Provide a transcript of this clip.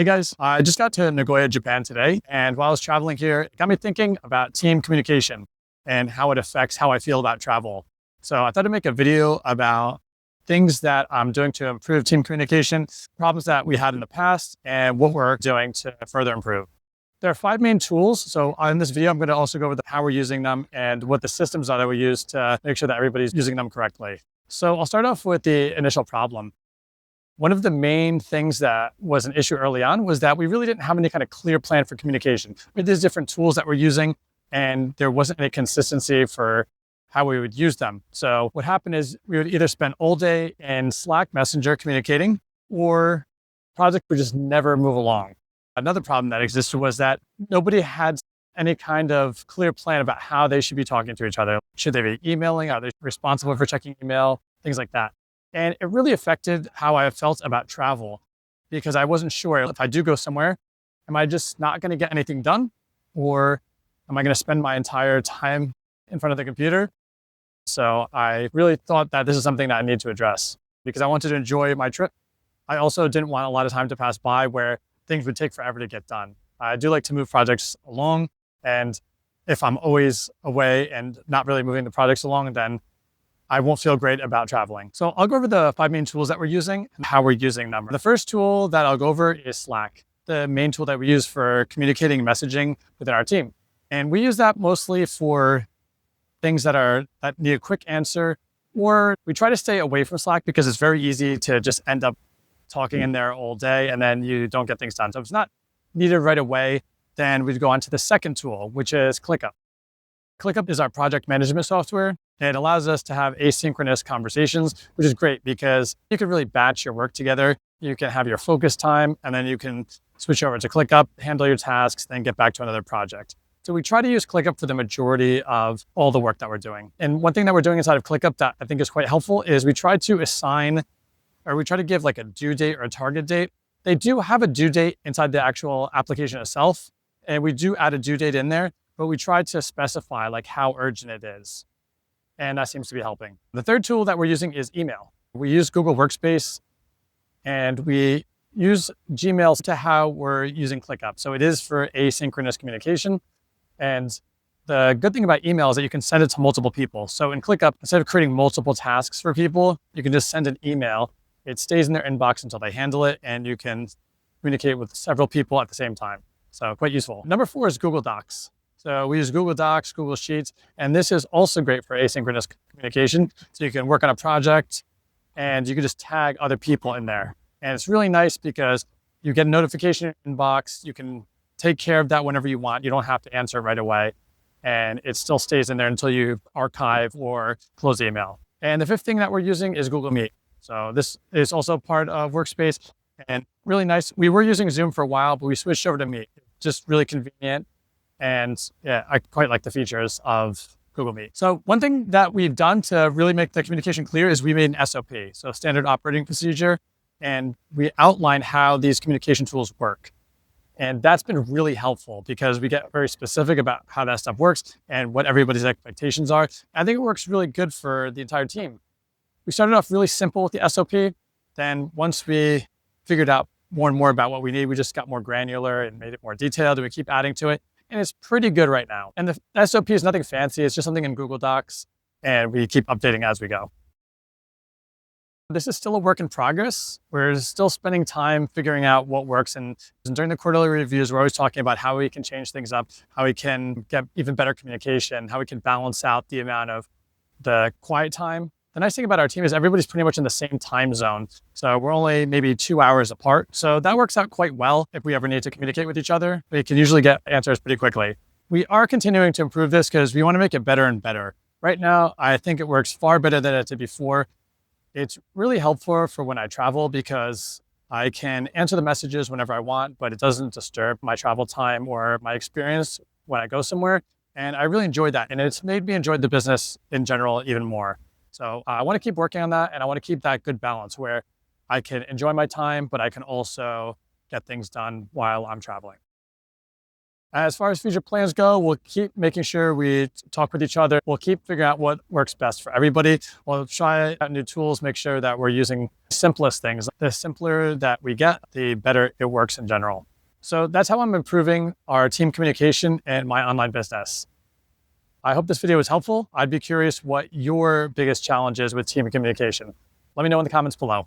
Hey guys, I just got to Nagoya, Japan today, and while I was traveling here, it got me thinking about team communication and how it affects how I feel about travel. So I thought I'd make a video about things that I'm doing to improve team communication, problems that we had in the past, and what we're doing to further improve. There are five main tools. So in this video, I'm going to also go over how we're using them and what the systems are that we use to make sure that everybody's using them correctly. So I'll start off with the initial problem. One of the main things that was an issue early on was that we really didn't have any kind of clear plan for communication. We had these different tools that we're using, and there wasn't any consistency for how we would use them. So what happened is we would either spend all day in Slack Messenger communicating, or projects would just never move along. Another problem that existed was that nobody had any kind of clear plan about how they should be talking to each other. Should they be emailing? Are they responsible for checking email? Things like that. And it really affected how I felt about travel, because I wasn't sure if I do go somewhere, am I just not going to get anything done? Or am I going to spend my entire time in front of the computer? So I really thought that this is something that I need to address because I wanted to enjoy my trip. I also didn't want a lot of time to pass by where things would take forever to get done. I do like to move projects along. And if I'm always away and not really moving the projects along, then I won't feel great about traveling. So I'll go over the five main tools that we're using and how we're using them. The first tool that I'll go over is Slack, the main tool that we use for communicating and messaging within our team. And we use that mostly for things that need a quick answer, or we try to stay away from Slack because it's very easy to just end up talking in there all day and then you don't get things done. So if it's not needed right away, then we'd go on to the second tool, which is ClickUp. ClickUp is our project management software. It allows us to have asynchronous conversations, which is great because you can really batch your work together. You can have your focus time, and then you can switch over to ClickUp, handle your tasks, then get back to another project. So we try to use ClickUp for the majority of all the work that we're doing. And one thing that we're doing inside of ClickUp that I think is quite helpful is we try to give like a due date or a target date. They do have a due date inside the actual application itself, and we do add a due date in there, but we try to specify like how urgent it is. And that seems to be helping. The third tool that we're using is email. We use Google Workspace, and we use Gmail to how we're using ClickUp. So it is for asynchronous communication. And the good thing about email is that you can send it to multiple people. So in ClickUp, instead of creating multiple tasks for people, you can just send an email. It stays in their inbox until they handle it, and you can communicate with several people at the same time. So quite useful. Number 4 is Google Docs. So we use Google Docs, Google Sheets, and this is also great for asynchronous communication. So you can work on a project and you can just tag other people in there. And it's really nice because you get a notification inbox. You can take care of that whenever you want. You don't have to answer right away. And it still stays in there until you archive or close the email. And the fifth thing that we're using is Google Meet. So this is also part of Workspace and really nice. We were using Zoom for a while, but we switched over to Meet. Just really convenient. And yeah, I quite like the features of Google Meet. So one thing that we've done to really make the communication clear is we made an SOP, so standard operating procedure, and we outline how these communication tools work. And that's been really helpful because we get very specific about how that stuff works and what everybody's expectations are. I think it works really good for the entire team. We started off really simple with the SOP. Then once we figured out more and more about what we need, we just got more granular and made it more detailed, and we keep adding to it. And it's pretty good right now. And the SOP is nothing fancy. It's just something in Google Docs, and we keep updating as we go. This is still a work in progress. We're still spending time figuring out what works. And during the quarterly reviews, we're always talking about how we can change things up, how we can get even better communication, how we can balance out the amount of the quiet time. The nice thing about our team is everybody's pretty much in the same time zone. So we're only maybe 2 hours apart. So that works out quite well if we ever need to communicate with each other. We can usually get answers pretty quickly. We are continuing to improve this because we want to make it better and better. Right now, I think it works far better than it did before. It's really helpful for when I travel because I can answer the messages whenever I want, but it doesn't disturb my travel time or my experience when I go somewhere. And I really enjoyed that. And it's made me enjoy the business in general even more. So I want to keep working on that, and I want to keep that good balance where I can enjoy my time, but I can also get things done while I'm traveling. As far as future plans go, we'll keep making sure we talk with each other. We'll keep figuring out what works best for everybody. We'll try out new tools, make sure that we're using simplest things. The simpler that we get, the better it works in general. So that's how I'm improving our team communication and my online business. I hope this video was helpful. I'd be curious what your biggest challenge is with team communication. Let me know in the comments below.